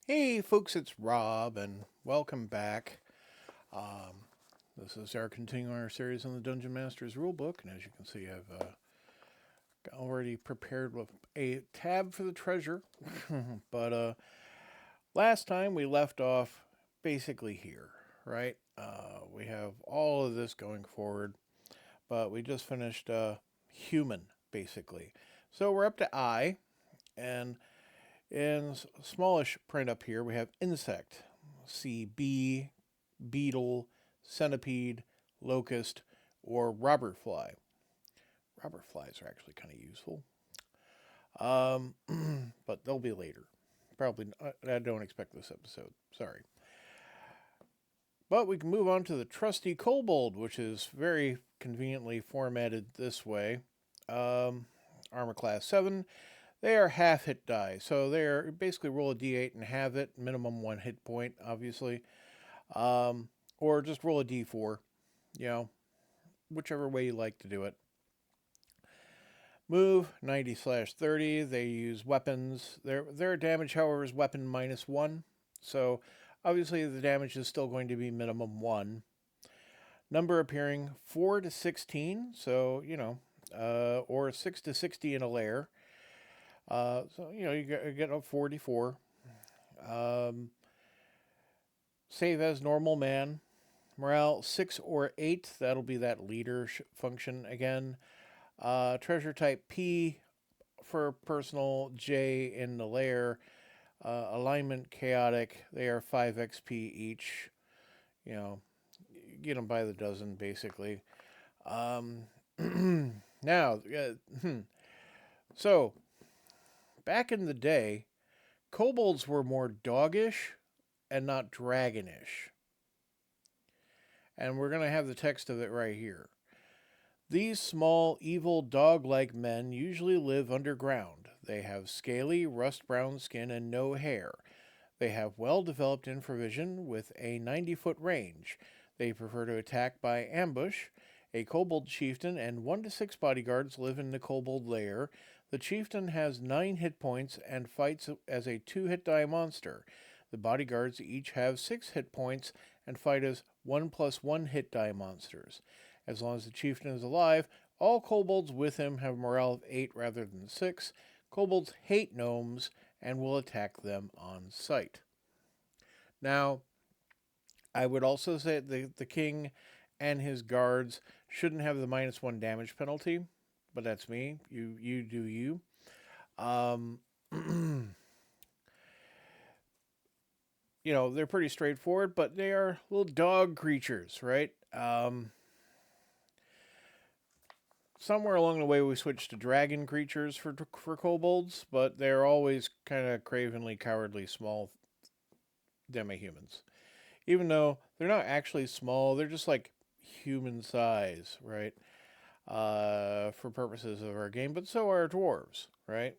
Hey folks, it's Rob, and welcome back. This is our continuing our series on the Dungeon Master's Rulebook, and as you can see, I've already prepared with a tab for the treasure. But last time we left off basically here, right? We have all of this going forward, but we just finished human, basically. So we're up to I, and in smallish print up here, we have insect. See bee, beetle, centipede, locust, or robber fly. Robber flies are actually kind of useful, um, but they'll be later. Probably, I don't expect this episode. Sorry. But we can move on to the trusty kobold, which is very conveniently formatted this way. Um, Armor class 7. They are half hit die, so they're basically roll a d8 and have it, minimum 1 hit point, obviously. Or just roll a d4, you know, whichever way you like to do it. Move 90/30. They use weapons. Their damage, however, is weapon -1. So obviously the damage is still going to be minimum 1. Number appearing 4 to 16. So or 6 to 60 in a lair. So you get a 44. Um, Save as normal man. Morale 6 or 8. That'll be that leader function again. Treasure type P for personal, J in the lair. Alignment chaotic. They are 5 XP each. You know, get them by the dozen basically. Um, now, so back in the day, kobolds were more doggish and not dragonish. And we're going to have the text of it right here. These small, evil, dog like men usually live underground. They have scaly, rust brown skin and no hair. They have well developed infravision with a 90-foot range. They prefer to attack by ambush. A kobold chieftain and 1 to 6 bodyguards live in the kobold lair. The chieftain has 9 hit points and fights as a 2-hit die monster. The bodyguards each have 6 hit points and fight as 1+1 hit die monsters. As long as the chieftain is alive, all kobolds with him have a morale of 8 rather than 6. Kobolds hate gnomes and will attack them on sight. Now, I would also say the king and his guards shouldn't have the -1 damage penalty, but that's me. You do you. Um, they're pretty straightforward, but they are little dog creatures, right? Somewhere along the way, we switched to dragon creatures for kobolds, but they're always kind of cravenly, cowardly, small demi-humans. Even though they're not actually small, they're just like human size, right? For purposes of our game, but so are dwarves, right?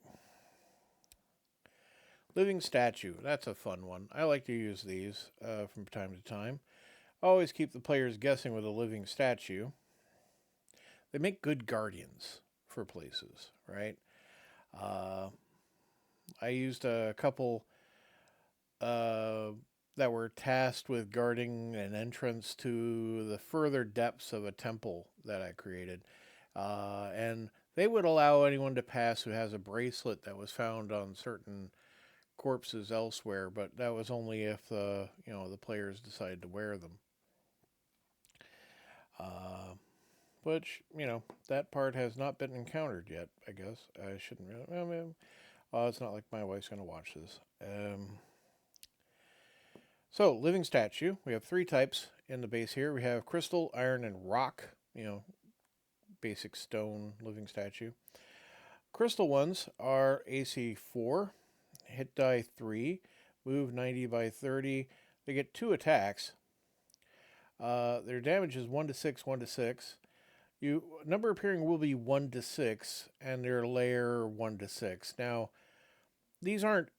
Living statue, that's a fun one. I like to use these from time to time. Always keep the players guessing with a living statue. They make good guardians for places, right? Uh, I used a couple uh, that were tasked with guarding an entrance to the further depths of a temple that I created. And they would allow anyone to pass who has a bracelet that was found on certain corpses elsewhere, but that was only if the players decided to wear them. Uh, which that part has not been encountered yet. I guess I shouldn't really. I mean, it's not like my wife's gonna watch this. So, living statue. We have 3 types in the base here. We have crystal, iron, and rock. Basic stone living statue. Crystal ones are AC 4, hit die 3, move 90/30. They get 2 attacks. Their damage is 1 to 6, 1 to 6. Number appearing will be 1 to 6, and their lair 1 to 6. Now, these aren't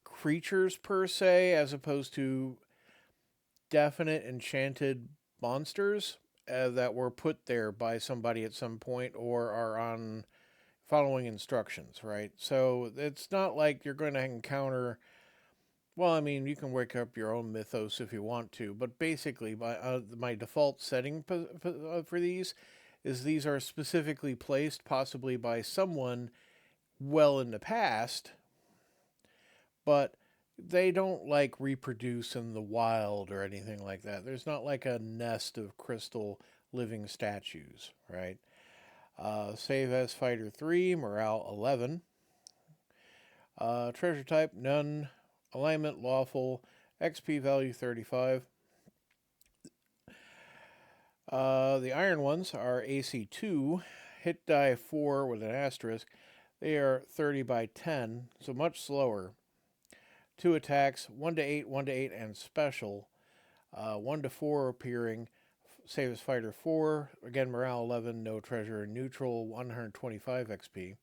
creatures per se, as opposed to definite enchanted monsters that were put there by somebody at some point or are on following instructions, right? So it's not like you're going to encounter Well, I mean, you can wake up your own mythos if you want to, but basically, my default setting for these are specifically placed, possibly by someone well in the past, but they don't like reproduce in the wild or anything like that. There's not like a nest of crystal living statues, right? Save as Fighter 3, Morale 11. Treasure type, none. Alignment, lawful. XP value, 35. The iron ones are AC2. Hit die 4 with an asterisk. They are 30 by 10, so much slower. 2 attacks, 1 to 8, 1 to 8, and special. 1 to 4 appearing. Save as Fighter 4. Again, Morale 11, no treasure. Neutral, 125 XP.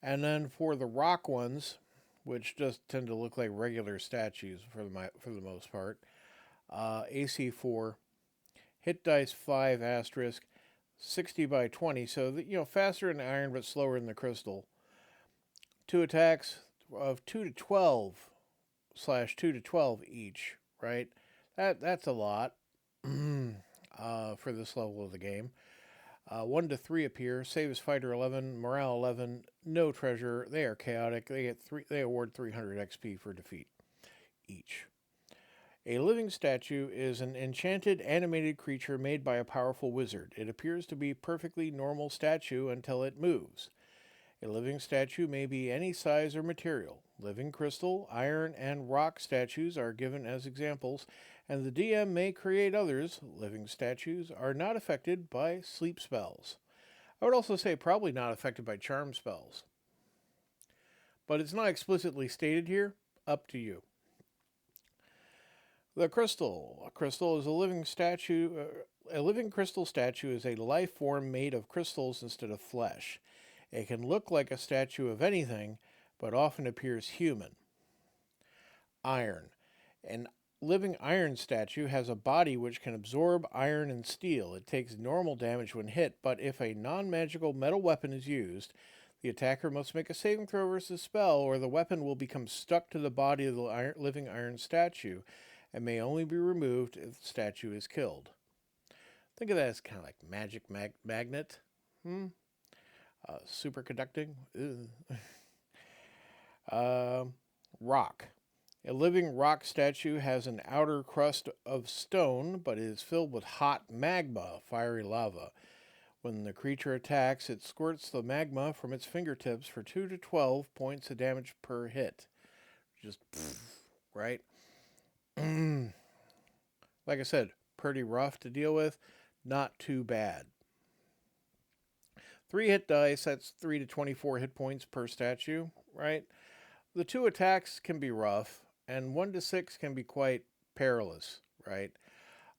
And then for the rock ones, which just tend to look like regular statues for the most part, AC 4, hit dice 5 asterisk, 60 by 20, so faster in the iron but slower in the crystal. 2 attacks of 2 to 12 slash 2 to 12 each, right? That's a lot for this level of the game. 1 to 3 appear. Save as Fighter 11, Morale 11, no treasure. They are chaotic. They award 300 XP for defeat each. A living statue is an enchanted animated creature made by a powerful wizard. It appears to be a perfectly normal statue until it moves. A living statue may be any size or material. Living crystal, iron, and rock statues are given as examples, and the DM may create others. Living statues are not affected by sleep spells. I would also say probably not affected by charm spells. But it's not explicitly stated here. Up to you. The crystal. A crystal is a living statue. A living crystal statue is a life form made of crystals instead of flesh. It can look like a statue of anything, but often appears human. Iron. An living iron statue has a body which can absorb iron and steel. It takes normal damage when hit, but if a non-magical metal weapon is used, the attacker must make a saving throw versus spell, or the weapon will become stuck to the body of the living iron statue and may only be removed if the statue is killed. Think of that as kind of like magic magnet. Superconducting. Rock. A living rock statue has an outer crust of stone, but is filled with hot magma, fiery lava. When the creature attacks, it squirts the magma from its fingertips for 2 to 12 points of damage per hit. Just, right? Like I said, pretty rough to deal with. Not too bad. 3 hit dice, that's 3 to 24 hit points per statue, right? The 2 attacks can be rough, and 1 to 6 can be quite perilous, right?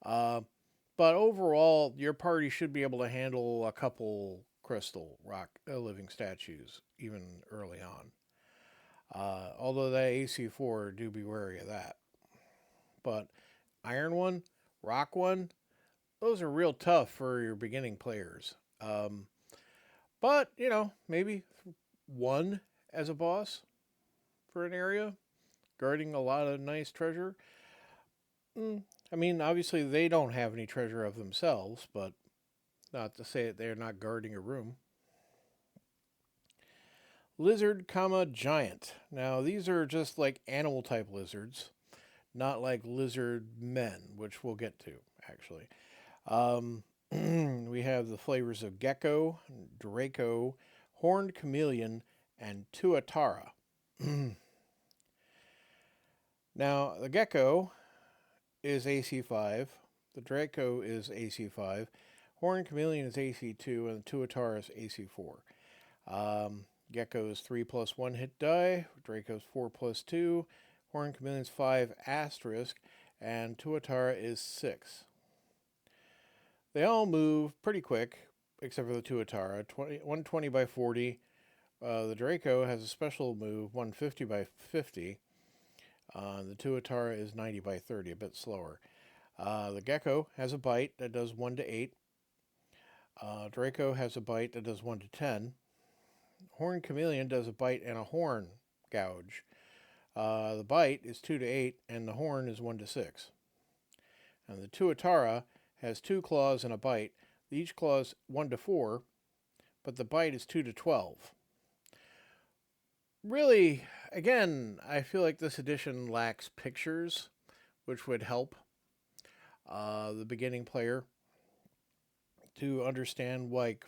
But overall, your party should be able to handle a couple crystal rock living statues, even early on. Although that AC4, do be wary of that. But Iron one, Rock one, those are real tough for your beginning players. But, maybe one as a boss for an area, guarding a lot of nice treasure. I mean, obviously they don't have any treasure of themselves, but not to say that they're not guarding a room. Lizard, giant. Now, these are just like animal type lizards, not like lizard men, which we'll get to, actually. We have the flavors of gecko, Draco, horned chameleon, and tuatara. Now, the gecko is AC5, the Draco is AC5, horned chameleon is AC2, and the tuatara is AC4. Gecko is 3 plus 1 hit die, Draco's 4 plus 2, horned chameleon's 5 asterisk, and tuatara is 6. They all move pretty quick, except for the tuatara, 120 by 40. The Draco has a special move, 150 by 50. The tuatara is 90 by 30, a bit slower. The gecko has a bite that does 1 to 8. Draco has a bite that does 1 to 10. Horned chameleon does a bite and a horn gouge. The bite is 2 to 8, and the horn is 1 to 6. And the tuatara has 2 claws and a bite. Each claw is 1 to 4, but the bite is 2 to 12. Really, again, I feel like this edition lacks pictures, which would help the beginning player to understand like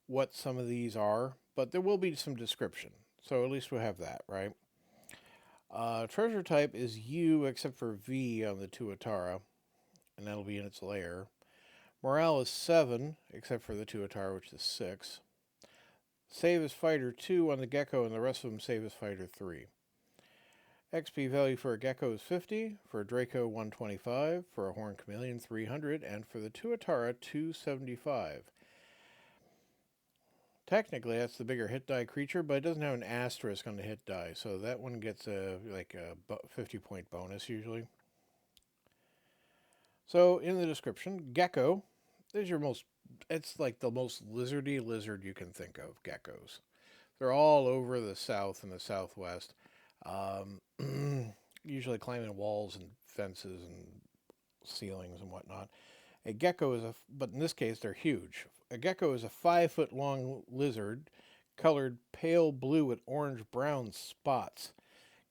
what some of these are. But there will be some description, so at least we'll have that, right? Treasure type is U except for V on the tuatara, and that'll be in its lair. Morale is 7, except for the tuatara, which is 6. Save as fighter 2 on the gecko, and the rest of them save as fighter 3. XP value for a gecko is 50, for a draco 125, for a horned chameleon 300, and for the tuatara 275. Technically, that's the bigger hit die creature, but it doesn't have an asterisk on the hit die, so that one gets a 50-point bonus usually. So in the description, gecko is it's like the most lizardy lizard you can think of, geckos. They're all over the south and the southwest, usually climbing walls and fences and ceilings and whatnot. A gecko but in this case they're huge. A gecko is a 5-foot long lizard colored pale blue with orange-brown spots.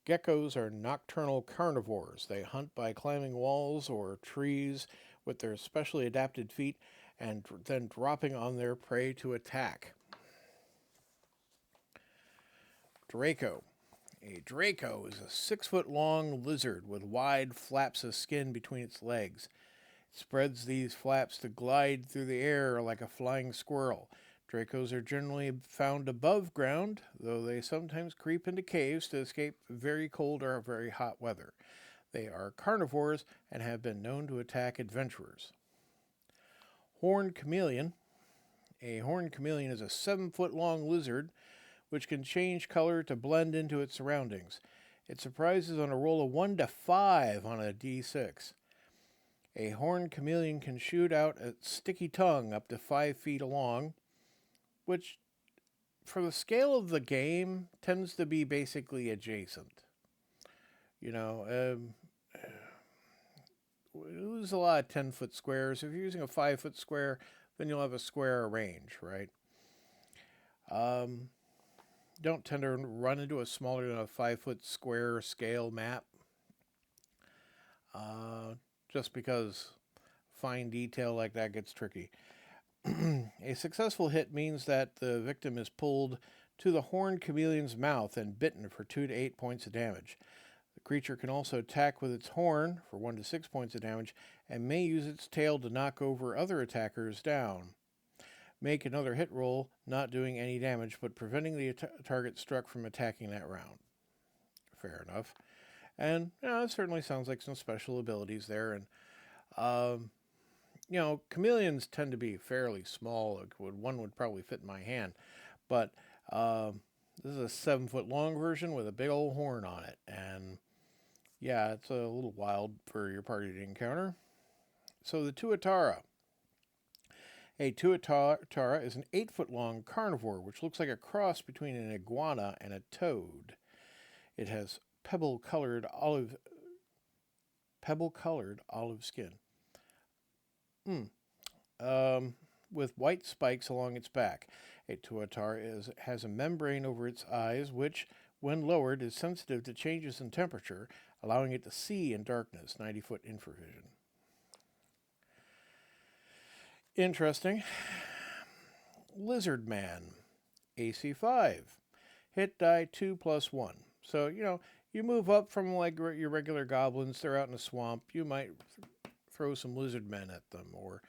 Geckos are nocturnal carnivores. They hunt by climbing walls or trees with their specially adapted feet and then dropping on their prey to attack. Draco. A draco is a 6-foot long lizard with wide flaps of skin between its legs. It spreads these flaps to glide through the air like a flying squirrel. Dracos are generally found above ground, though they sometimes creep into caves to escape very cold or very hot weather. They are carnivores and have been known to attack adventurers. Horned chameleon. A horned chameleon is a 7-foot long lizard which can change color to blend into its surroundings. It surprises on a roll of 1 to 5 on a d6. A horned chameleon can shoot out a sticky tongue up to 5 feet long, which, for the scale of the game, tends to be basically adjacent. You know, we lose a lot of 10-foot squares. If you're using a 5-foot square, then you'll have a square range, right? Don't tend to run into a smaller than a 5-foot square scale map. Just because fine detail like that gets tricky. A successful hit means that the victim is pulled to the horned chameleon's mouth and bitten for 2 to 8 points of damage. The creature can also attack with its horn for 1 to 6 points of damage and may use its tail to knock over other attackers down. Make another hit roll, not doing any damage, but preventing the target struck from attacking that round. Fair enough. And it certainly sounds like some special abilities there. And, chameleons tend to be fairly small. One would probably fit in my hand. But this is a 7-foot long version with a big old horn on it. And, yeah, it's a little wild for your party to encounter. So the tuatara. A tuatara is an 8-foot long carnivore, which looks like a cross between an iguana and a toad. It has pebble-colored olive skin. With white spikes along its back. A tuatara has a membrane over its eyes, which, when lowered, is sensitive to changes in temperature, allowing it to see in darkness, 90-foot infravision. Interesting. Lizard Man. AC 5. Hit die 2 plus 1. So, you move up from like your regular goblins, they're out in the swamp, you might throw some lizard men at them, or,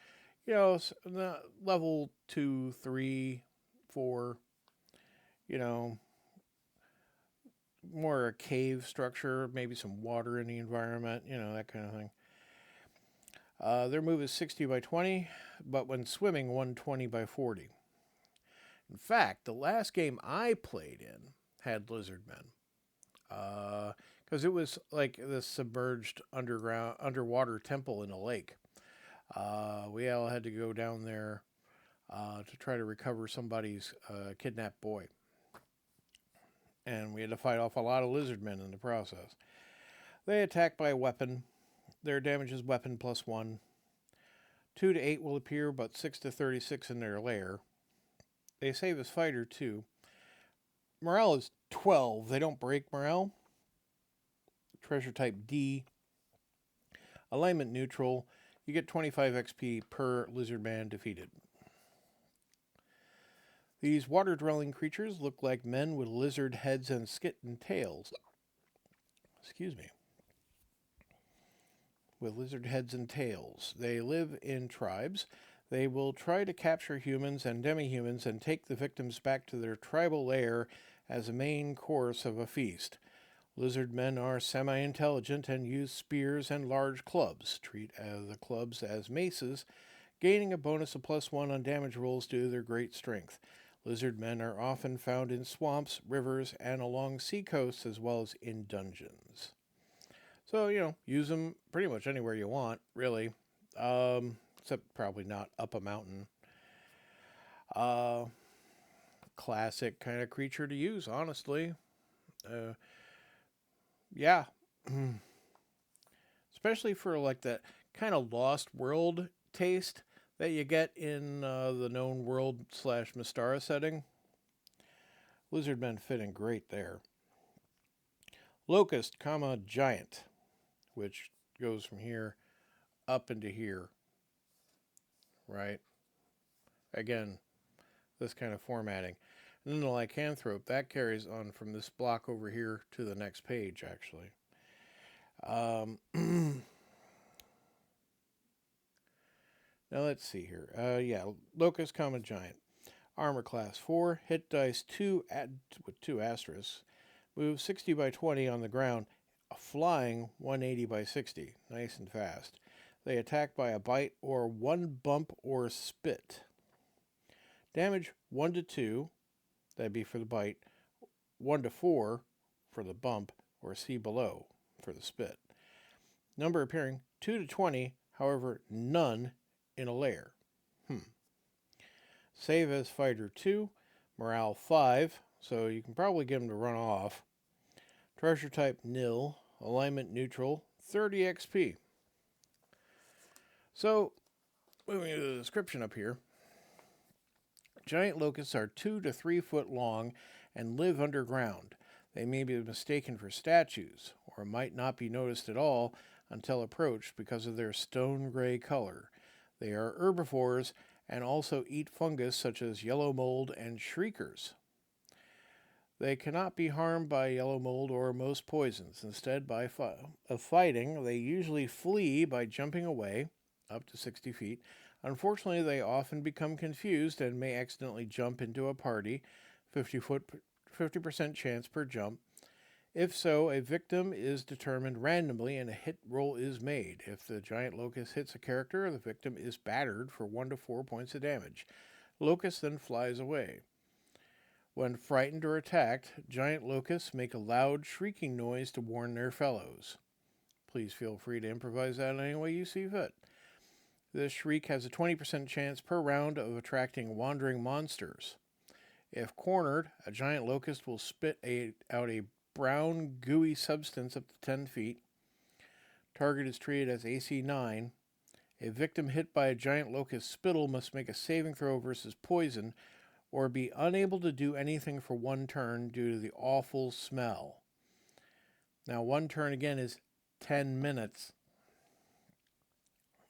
level 2, 3, 4, more a cave structure, maybe some water in the environment, that kind of thing. Their move is 60 by 20, but when swimming, 120 by 40. In fact, the last game I played in had lizard men. Because it was like this submerged underwater temple in a lake. We all had to go down there to try to recover somebody's kidnapped boy. and we had to fight off a lot of lizard men in the process. They attack by weapon. Their damage is weapon plus 1. 2 to 8 will appear, but 6 to 36 in their lair. They save as fighter 2. Morale is 12. They don't break morale. Treasure type D. Alignment neutral. You get 25 XP per lizard man defeated. These water-dwelling creatures look like men with lizard heads and skeleton tails. Excuse me. With lizard heads and tails. They live in tribes. They will try to capture humans and demi-humans and take the victims back to their tribal lair as a main course of a feast. Lizard men are semi-intelligent and use spears and large clubs. Treat the clubs as maces, gaining a bonus of +1 on damage rolls due to their great strength. Lizard men are often found in swamps, rivers, and along seacoasts, as well as in dungeons. So, use them pretty much anywhere you want, really. Except probably not up a mountain. Classic kind of creature to use, honestly. Yeah. Especially for like that kind of Lost World taste that you get in the known world / Mystara setting. Lizard men fit in great there. Locust, giant, which goes from here up into here. Right? Again, this kind of formatting. And then the Lycanthrope, that carries on from this block over here to the next page, actually. Now let's see here. Locust, giant. Armor class 4, hit dice 2 with 2 asterisks. Move 60 by 20 on the ground, flying 180 by 60. Nice and fast. They attack by a bite or 1 bump or spit. Damage 1 to 2, that'd be for the bite. 1 to 4 for the bump, or see below for the spit. Number appearing 2 to 20, however, none in a lair. Save as fighter 2, morale 5, so you can probably get him to run off. Treasure type nil, alignment neutral, 30 XP. So, moving to the description up here. Giant locusts are 2 to 3 foot long and live underground. They may be mistaken for statues, or might not be noticed at all until approached because of their stone gray color. They are herbivores and also eat fungus such as yellow mold and shriekers. They cannot be harmed by yellow mold or most poisons. Instead, by fighting, they usually flee by jumping away up to 60 feet. Unfortunately, they often become confused and may accidentally jump into a party, 50% chance per jump. If so, a victim is determined randomly and a hit roll is made. If the giant locust hits a character, the victim is battered for 1 to 4 points of damage. Locust then flies away. When frightened or attacked, giant locusts make a loud shrieking noise to warn their fellows. Please feel free to improvise that any way you see fit. This shriek has a 20% chance per round of attracting wandering monsters. If cornered, a giant locust will spit out a brown, gooey substance up to 10 feet. Target is treated as AC 9. A victim hit by a giant locust spittle must make a saving throw versus poison or be unable to do anything for 1 turn due to the awful smell. Now, 1 turn again is 10 minutes.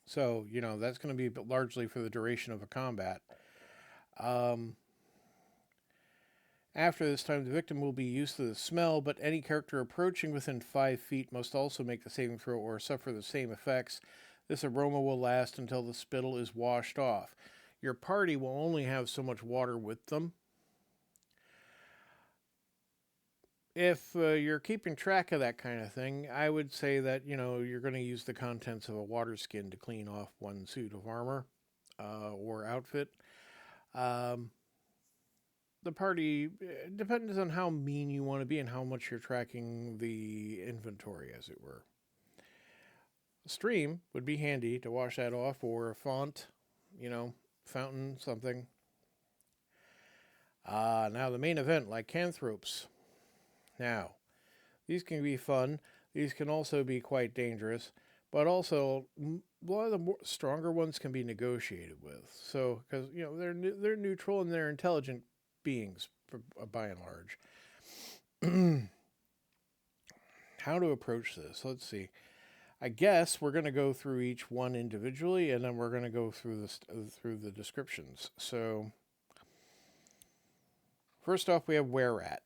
So, that's going to be largely for the duration of a combat. After this time, the victim will be used to the smell, but any character approaching within 5 feet must also make the saving throw or suffer the same effects. This aroma will last until the spittle is washed off. Your party will only have so much water with them. If you're keeping track of that kind of thing, I would say that, you're going to use the contents of a water skin to clean off 1 suit of armor or outfit. The party depends on how mean you want to be and how much you're tracking the inventory, as it were. A stream would be handy to wash that off, or a font, fountain, something. Now the main event, Lycanthropes. Now, these can be fun. These can also be quite dangerous, but also a lot of the stronger ones can be negotiated with. So, because they're neutral and they're intelligent beings by and large. How to approach this? Let's see. I guess we're going to go through each one individually, and then we're going to go through the descriptions. So, first off, we have Were Rat.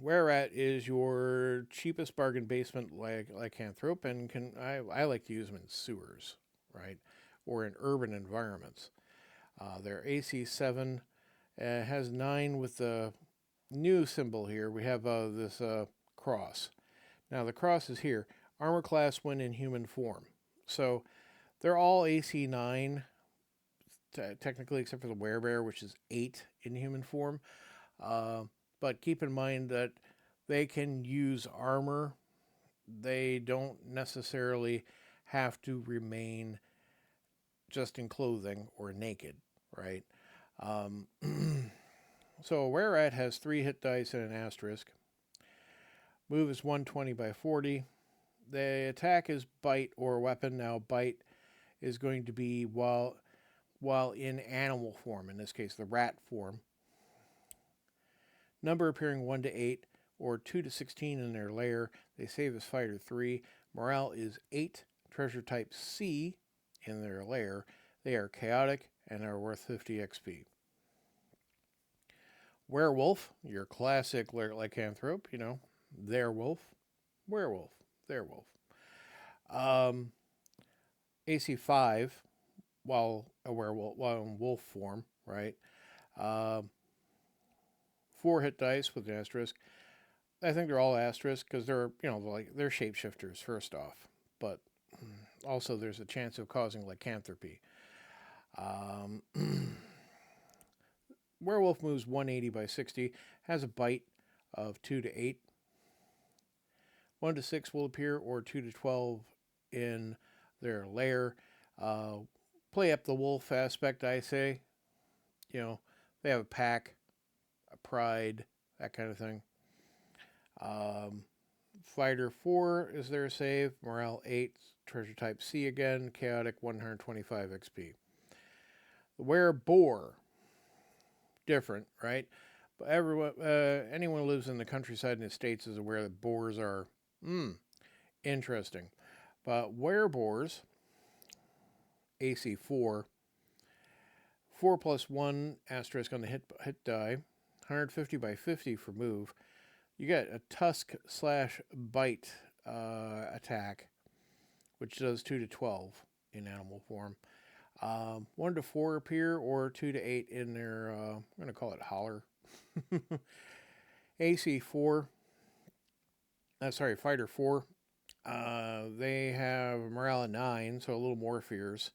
Were Rat is your cheapest bargain basement lycanthrope, and I like to use them in sewers, right, or in urban environments. They're AC 7, has 9 with the new symbol here. We have this cross. Now the cross is here. Armor class when in human form. So they're all AC 9, technically, except for the Werebear, which is 8 in human form. But keep in mind that they can use armor. They don't necessarily have to remain just in clothing or naked, right? Um, so a Were-Rat has 3 hit dice and an asterisk. Move is 120 by 40. The attack is bite or weapon. Now bite is going to be while in animal form, in this case the rat form. Number appearing 1 to 8 or 2 to 16 in their lair. They save as fighter 3. Morale is 8. Treasure type C in their lair. They are chaotic and are worth 50 XP. Werewolf, your classic lycanthrope, their wolf, werewolf, their wolf. AC 5, while a werewolf, while in wolf form, right? 4 hit dice with an asterisk. I think they're all asterisk because they're they're shapeshifters first off, but also there's a chance of causing lycanthropy. Werewolf moves 180 by 60, has a bite of 2 to 8. 1 to 6 will appear, or 2 to 12 in their lair. Play up the wolf aspect, I say. They have a pack, a pride, that kind of thing. Fighter 4 is their save. Morale 8. Treasure type C again. Chaotic 125 XP. The Were-Boar. Different, right? But anyone who lives in the countryside in the States is aware that boars are interesting. But Were-Boars, AC 4, 4 plus 1 asterisk on the hit die, 150 by 50 for move. You get a tusk / bite attack, which does 2 to 12 in animal form. 1 to 4 appear, or 2 to 8 in their, I'm going to call it holler. AC 4, Fighter 4. They have morale 9, so a little more fears.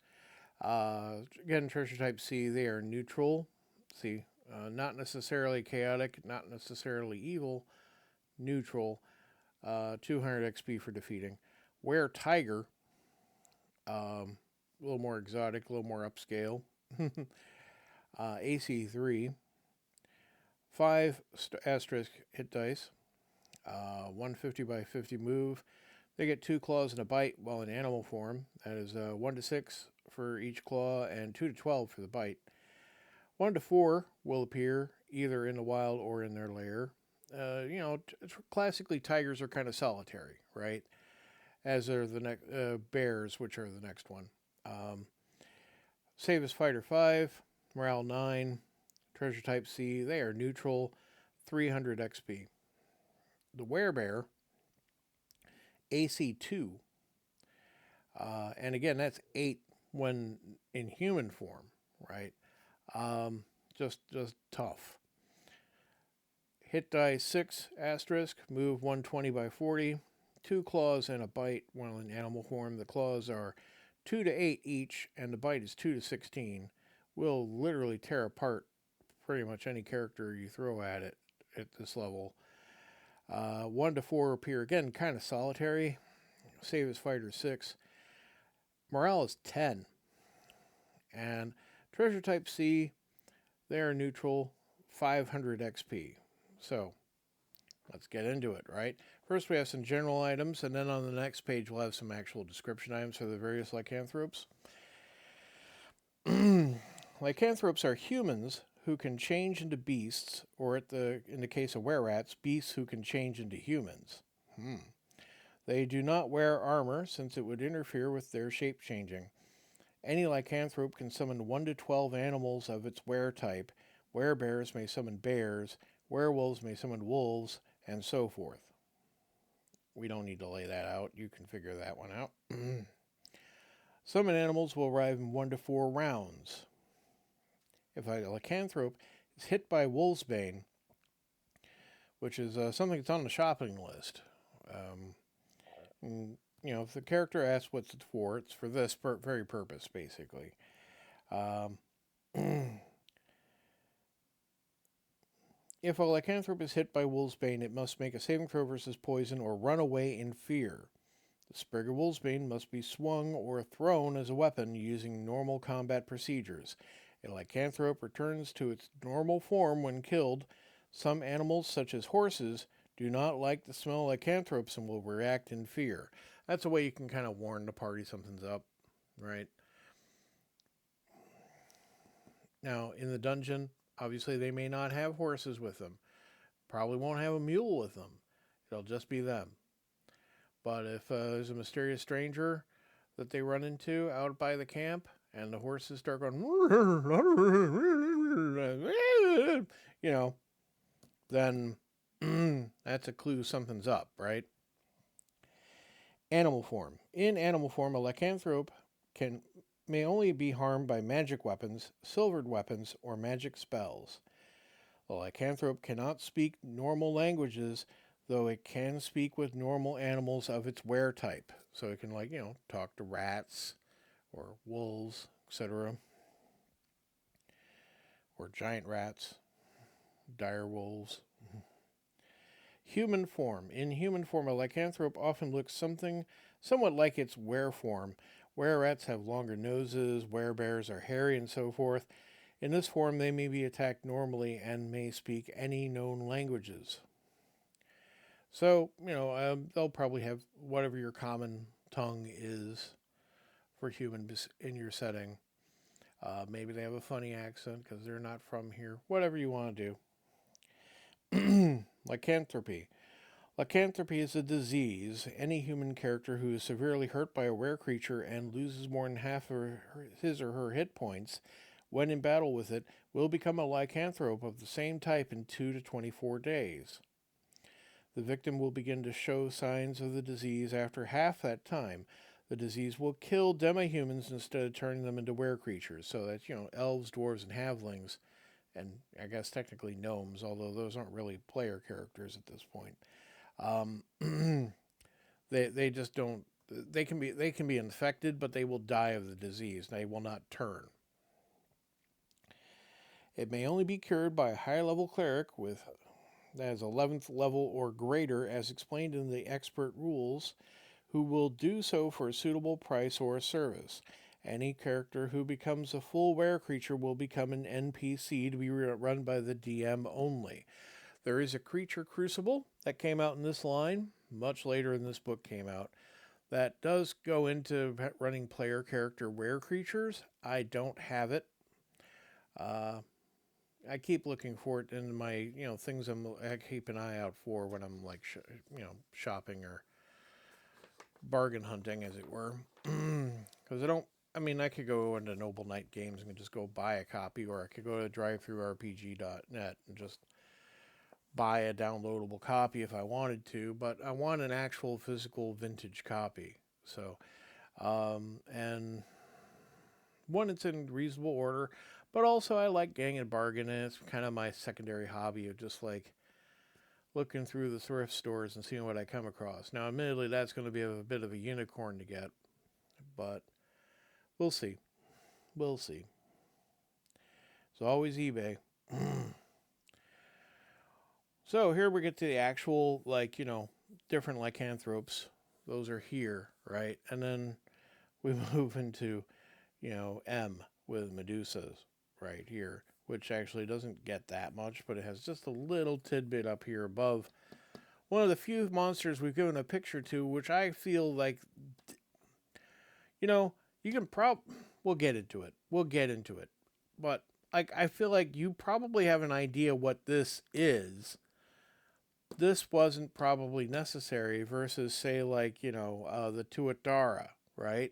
Again, treasure type C, they are neutral. See, not necessarily chaotic, not necessarily evil, neutral. 200 XP for defeating. Were-Tiger, a little more exotic, a little more upscale. AC 3. 5 asterisk hit dice. 150 by 50 move. They get 2 claws and a bite while in animal form. That is 1 to 6 for each claw and 2 to 12 for the bite. 1 to 4 will appear either in the wild or in their lair. Classically tigers are kind of solitary, right? As are the bears, which are the next one. Save is Fighter 5, Morale 9, Treasure Type C. They are neutral, 300 XP. The Werebear, AC 2. And again, that's 8 when in human form, right? Just tough. Hit die 6 asterisk, move 120 by 40, 2 claws and a bite while in animal form. The claws are 2 to 8 each, and the bite is 2 to 16. Will literally tear apart pretty much any character you throw at it at this level. 1 to 4 appear again, kind of solitary. Save is Fighter 6. Morale is 10. And Treasure Type C, they are neutral, 500 XP. So, Let's get into it, right? First, we have some general items, and then on the next page, we'll have some actual description items for the various lycanthropes. Lycanthropes are humans who can change into beasts, or in the case of were-rats, beasts who can change into humans. They do not wear armor, since it would interfere with their shape changing. Any lycanthrope can summon 1 to 12 animals of its were type. Werebears may summon bears, werewolves may summon wolves, and so forth. We don't need to lay that out. You can figure that one out. Summon animals will arrive in 1 to 4 rounds. If a lycanthrope is hit by wolfsbane, which is something that's on the shopping list, if the character asks what's it for, it's for this very purpose, basically. If a lycanthrope is hit by wolfsbane, it must make a saving throw versus poison or run away in fear. The sprig of wolfsbane must be swung or thrown as a weapon using normal combat procedures. A lycanthrope returns to its normal form when killed. Some animals, such as horses, do not like the smell of lycanthropes and will react in fear. That's a way you can kind of warn the party something's up, right? Now, in the dungeon, obviously they may not have horses with them. Probably won't have a mule with them. It'll just be them. But if there's a mysterious stranger that they run into out by the camp and the horses start going, then that's a clue something's up, right? Animal form. In animal form, a lycanthrope may only be harmed by magic weapons, silvered weapons, or magic spells. A lycanthrope cannot speak normal languages, though it can speak with normal animals of its were type. So it can, talk to rats or wolves, etc. Or giant rats, dire wolves. Human form. In human form, a lycanthrope often looks somewhat like its were form. Were-rats have longer noses, werebears are hairy, and so forth. In this form, they may be attacked normally and may speak any known languages. So, they'll probably have whatever your common tongue is for humans in your setting. Maybe they have a funny accent because they're not from here. Whatever you want to do. Lycanthropy. Lycanthropy is a disease. Any human character who is severely hurt by a were creature and loses more than half of his or her hit points when in battle with it will become a lycanthrope of the same type in 2 to 24 days. The victim will begin to show signs of the disease after half that time. The disease will kill demi-humans instead of turning them into were creatures. So that's, elves, dwarves, and halflings, and I guess technically gnomes, although those aren't really player characters at this point. They just don't. They can be infected, but they will die of the disease. They will not turn. It may only be cured by a high-level cleric that is 11th level or greater, as explained in the expert rules, who will do so for a suitable price or service. Any character who becomes a full were creature will become an NPC to be run by the DM only. There is a creature crucible that came out in this line, much later in this book came out, that does go into running player character were creatures. I don't have it. I keep looking for it in my, things I keep an eye out for when I'm shopping or bargain hunting, as it were. Because I could go into Noble Knight Games and just go buy a copy, or I could go to drivethrurpg.net and just buy a downloadable copy if I wanted to, but I want an actual physical vintage copy. So, and one, it's in reasonable order, but also I like getting a bargain, and it's kind of my secondary hobby of just looking through the thrift stores and seeing what I come across. Now, admittedly, that's going to be a bit of a unicorn to get, but we'll see. We'll see. It's always eBay. So here we get to the actual, different lycanthropes. Those are here, right? And then we move into, M with Medusas right here, which actually doesn't get that much, but it has just a little tidbit up here above one of the few monsters we've given a picture to, which I feel like, you know, you can we'll get into it. We'll get into it. But like I feel like you probably have an idea what this is. This wasn't probably necessary versus say like, the Tuatara, right?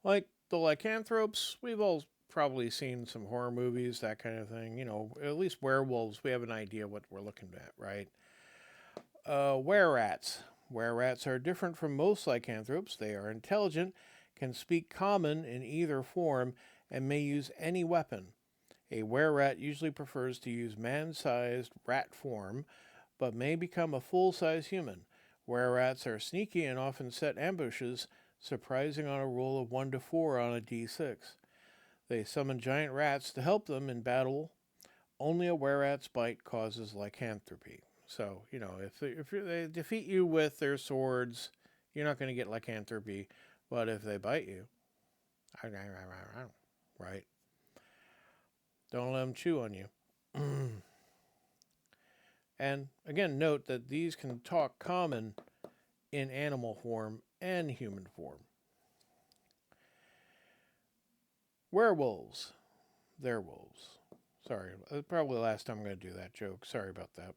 Like the Lycanthropes, we've all probably seen some horror movies, that kind of thing. At least werewolves, we have an idea what we're looking at, right? Were-rats. Were-rats are different from most lycanthropes. They are intelligent, can speak common in either form, and may use any weapon. A were-rat usually prefers to use man-sized rat form, but may become a full-size human. Were-rats are sneaky and often set ambushes, surprising on a roll of 1 to 4 on a d6. They summon giant rats to help them in battle. Only a were-rat's bite causes lycanthropy. So, if they defeat you with their swords, you're not going to get lycanthropy. But if they bite you, right? Don't let them chew on you. And again, note that these can talk common in animal form and human form. Werewolves. They're wolves. Sorry, probably the last time I'm going to do that joke. Sorry about that.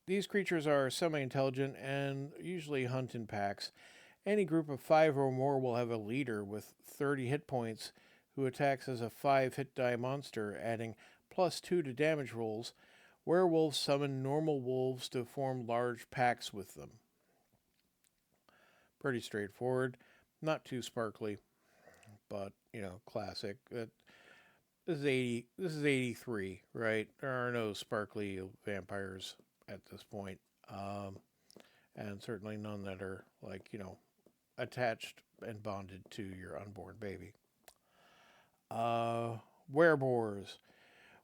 These creatures are semi-intelligent and usually hunt in packs. Any group of 5 or more will have a leader with 30 hit points who attacks as a 5 hit die monster, adding +2 to damage rolls. Werewolves summon normal wolves to form large packs with them. Pretty straightforward. Not too sparkly, but, classic. This is 80. This is 83, right? There are no sparkly vampires at this point, and certainly none that are attached and bonded to your unborn baby. Wereboars.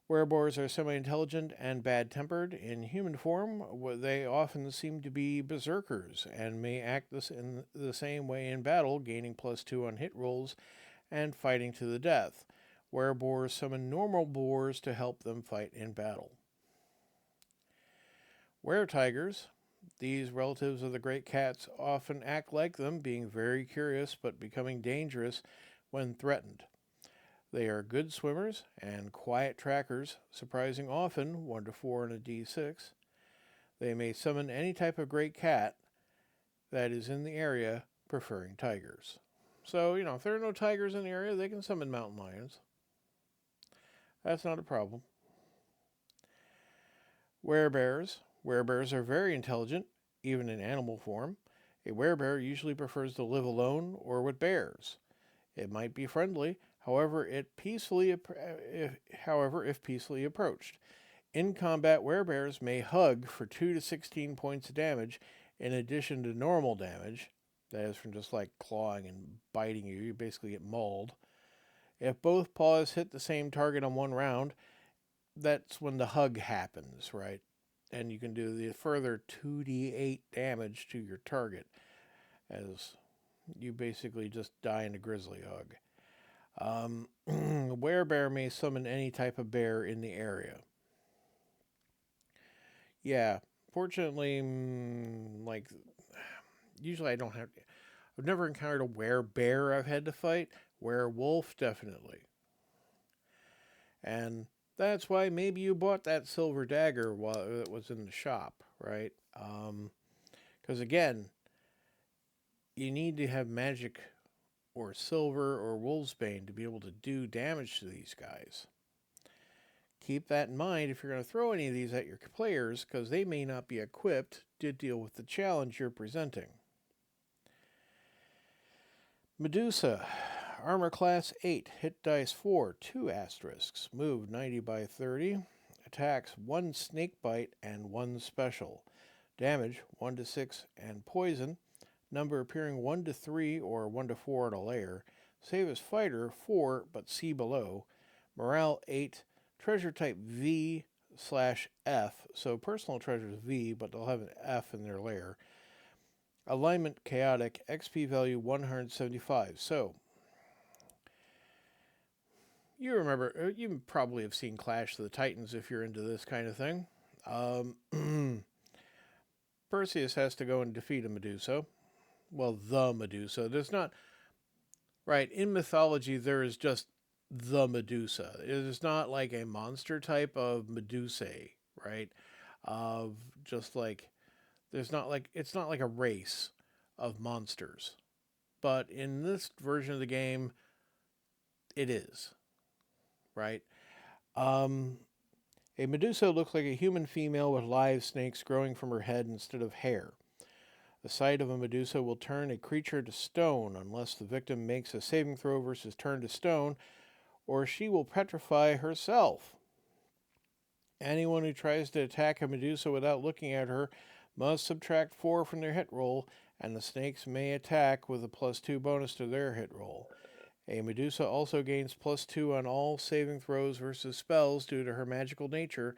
Wereboars are semi-intelligent and bad-tempered. In human form, they often seem to be berserkers and may act in the same way in battle, gaining +2 on hit rolls and fighting to the death. Wereboars summon normal boars to help them fight in battle. Were-tigers. These relatives of the great cats often act like them, being very curious but becoming dangerous when threatened. They are good swimmers and quiet trackers, surprising often 1 to 4 on a d6. They may summon any type of great cat that is in the area, preferring tigers. So, if there are no tigers in the area, they can summon mountain lions. That's not a problem. Werebears. Werebears are very intelligent, even in animal form. A werebear usually prefers to live alone or with bears. It might be friendly, however, if peacefully approached. In combat, werebears may hug for 2 to 16 points of damage, in addition to normal damage. That is from just like clawing and biting you. You basically get mauled. If both paws hit the same target on one round, that's when the hug happens, right? And you can do the further 2d8 damage to your target as you basically just die in a grizzly hug. Werebear may summon any type of bear in the area. Yeah, fortunately, usually I don't have. I've never encountered a werebear I've had to fight. Werewolf, definitely. And that's why maybe you bought that silver dagger while it was in the shop, right? Because again, you need to have magic or silver or wolfsbane to be able to do damage to these guys. Keep that in mind if you're going to throw any of these at your players, because they may not be equipped to deal with the challenge you're presenting. Medusa. Armor class 8, hit dice 4, 2 asterisks, move 90 by 30, attacks 1 snake bite and 1 special, damage 1 to 6 and poison, number appearing 1 to 3 or 1 to 4 on a layer, save as fighter 4 but see below, morale 8, treasure type V/F, so personal treasure is V but they'll have an F in their layer, alignment chaotic, XP value 175, so You remember, you probably have seen Clash of the Titans if you're into this kind of thing. Perseus has to go and defeat a Medusa. Well, the Medusa. There's not, right, in mythology, there is just the Medusa. It is not like a monster type of Medusae, right? Of just like, there's not like, it's not like a race of monsters. But in this version of the game, it is, right? Um, a Medusa looks like a human female with live snakes growing from her head instead of hair. The sight of a Medusa will turn a creature to stone unless the victim makes a saving throw versus turn to stone, or she will petrify herself. Anyone who tries to attack a Medusa without looking at her must subtract 4 from their hit roll, and the snakes may attack with a +2 bonus to their hit roll. A Medusa also gains +2 on all saving throws versus spells due to her magical nature.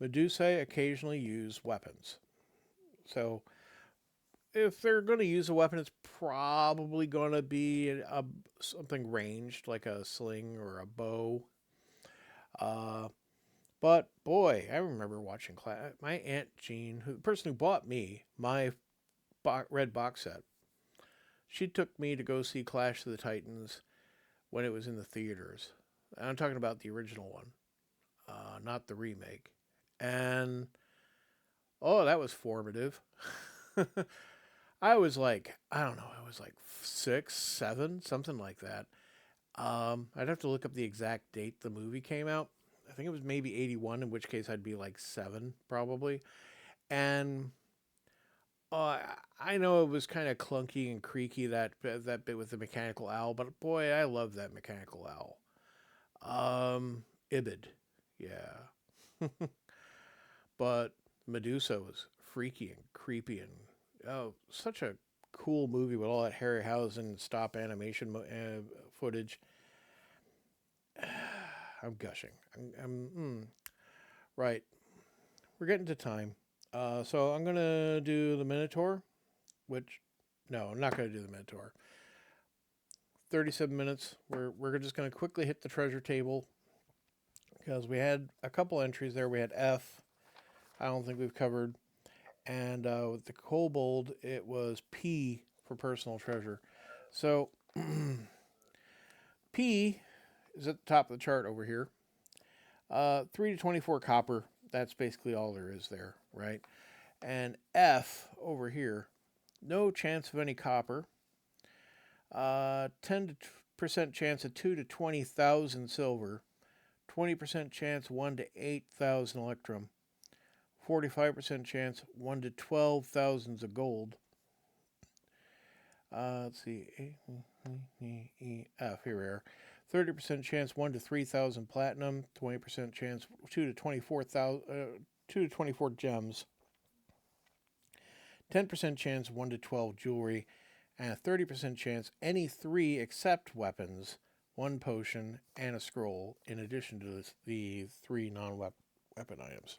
Medusae occasionally use weapons. So, if they're going to use a weapon, it's probably going to be something ranged, like a sling or a bow. But boy, I remember watching my Aunt Jean, the person who bought me my red box set. She took me to go see Clash of the Titans when it was in the theaters. I'm talking about the original one, not the remake. And oh, that was formative. I was like, I don't know, I was like 6, 7, something like that. I'd have to look up the exact date the movie came out. I think it was maybe 81, in which case I'd be like 7, probably. And I know it was kind of clunky and creaky, that bit with the mechanical owl, but boy, I love that mechanical owl. Ibid, yeah. But Medusa was freaky and creepy and oh, such a cool movie with all that Harryhausen stop animation footage. I'm gushing. Right. We're getting to time. So I'm gonna do the Minotaur, which no, I'm not gonna do the Minotaur. 37 minutes. We're just gonna quickly hit the treasure table because we had a couple entries there. We had F. I don't think we've covered. And with the kobold, it was P for personal treasure. So P is at the top of the chart over here. 3 to 24 copper. That's basically all there is there, right? And F over here, no chance of any copper. 10% chance of 2 to 20,000 silver. 20% chance 1 to 8,000 electrum. 45% chance 1 to 12,000 of gold. Let's see. F, here we are. 30% chance 1 to 3,000 platinum. 20% chance 2 to 24,000, 2 to 24 gems. 10% chance 1 to 12 jewelry. And a 30% chance any 3 except weapons, 1 potion, and a scroll, in addition to the 3 non-weapon items.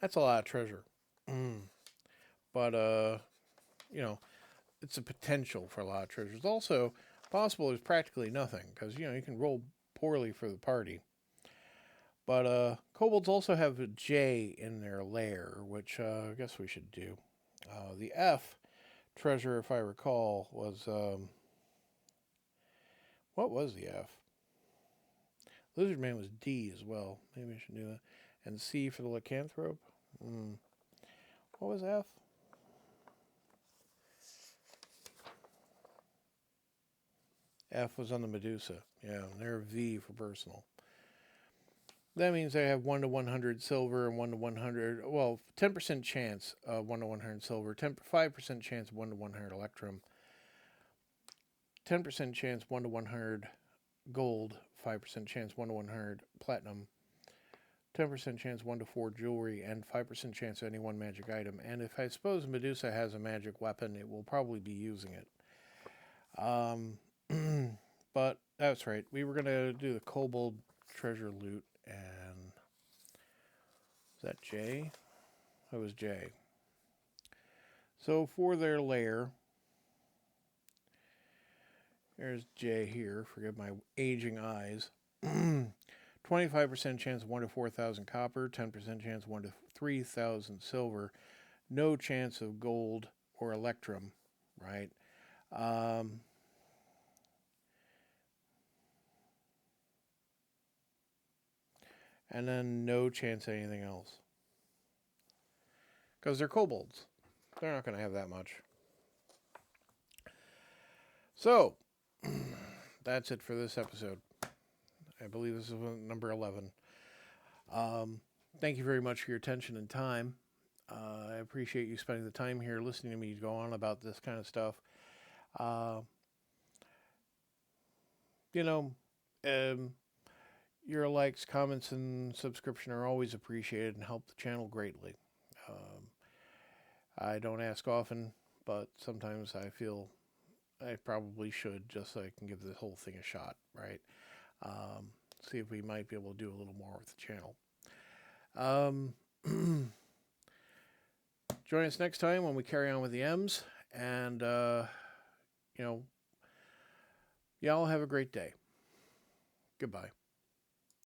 That's a lot of treasure. But, you know, it's a potential for a lot of treasures. Also, possible is practically nothing, because, you can roll poorly for the party. But kobolds also have a J in their lair, which I guess we should do. The F treasure, if I recall, was... what was the F? Lizard Man was D as well. Maybe I should do that. And C for the Lycanthrope. What was F? F was on the Medusa. Yeah, they're V for personal. That means they have 1 to 100 silver and 1 to 100. Well, 10% chance of 1 to 100 silver, 5% chance of 1 to 100 electrum, 10% chance 1 to 100 gold, 5% chance 1 to 100 platinum, 10% chance 1 to 4 jewelry, and 5% chance any one magic item. And if I suppose Medusa has a magic weapon, it will probably be using it. But that's right. We were going to do the kobold treasure loot, and is that J? That was J. So for their lair, There's J here. Forgive my aging eyes. 25% chance 1 to 4,000 copper, 10% chance 1 to 3,000 silver, no chance of gold or electrum, right? Um, and then no chance of anything else. Because they're kobolds. They're not going to have that much. So, that's it for this episode. I believe this is number 11. Thank you very much for your attention and time. I appreciate you spending the time here listening to me go on about this kind of stuff. Uh, you know, your likes, comments, and subscription are always appreciated and help the channel greatly. I don't ask often, but sometimes I feel I probably should just so I can give the whole thing a shot, right? See if we might be able to do a little more with the channel. Join us next time when we carry on with the M's. And, y'all have a great day. Goodbye.